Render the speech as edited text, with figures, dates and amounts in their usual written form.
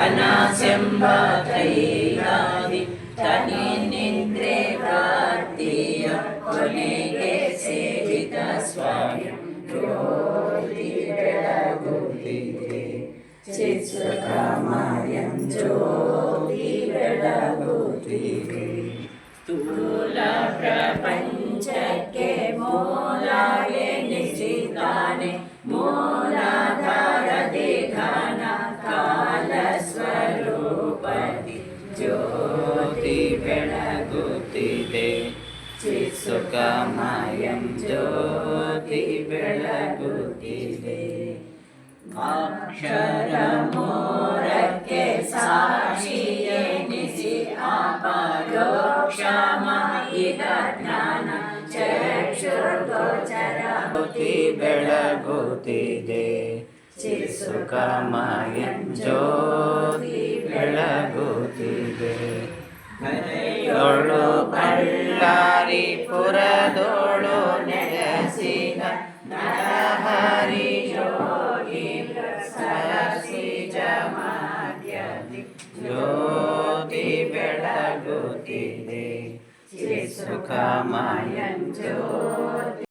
ಅನಾಸೆಂಬತೈಲಾದಿ ತನಿನಿದ್ರೆ ಕಾರ್ತೀಯ ಕೊನೆಗೆ ಸೇರಿದ ಸ್ವಾಮಿ ಜ್ಯೋತಿ ಬೆಳಗುತ್ತಿದೆ ಚಿತ್ಸುಖಮಯಂ ಜ್ಯೋತಿ ಬೆಳಗುತ್ತಿದೆ ಸ್ಥೂಲ ಪ್ರಪಂಚಕ್ಕೆ ಮೂಲ ಎನಿಸಿದ್ದಾನೆ ಮೂಲಾಧಾರದಿ ಘನ ಕಾಲ ಸ್ವರೂಪದಿ ಜ್ಯೋತಿ ಬೆಳಗುತ್ತಿದೆ ಚಿತ್ಸುಖಮಯಂ ಜ್ಯೋತಿ ಬೆಳಗುತ್ತಿದೆ ಅಕ್ಷರ ಮೂರಕ್ಕೆ ಸಾಕ್ಷಿ ಎನಿಸಿ ಅಪರೋಕ್ಷಮ ಈಗ ಜ್ಞಾನ ಚಕ್ಷುರ್ಗೋಚರ ಜ್ಯೋತಿ ಬೆಳಗುತ್ತಿದೆ ಚಿತ್ಸುಖಮಯಂ ಜ್ಯೋತಿ ಬೆಳಗುತ್ತಿದೆ ಕರೆಯೋಳು ಬಳ್ಳಾರಿ ಪುರದೋಳು ನೆಲೆಸಿದ ನರಹರಿ ಯೋಗಿ ಸರಸಿಜ ಮಾಧ್ಯದಿ ಜ್ಯೋತಿ ಬೆಳಗುತ್ತಿದೆ ಚಿತ್ಸುಖಮಯಂ ಜ್ಯೋತಿ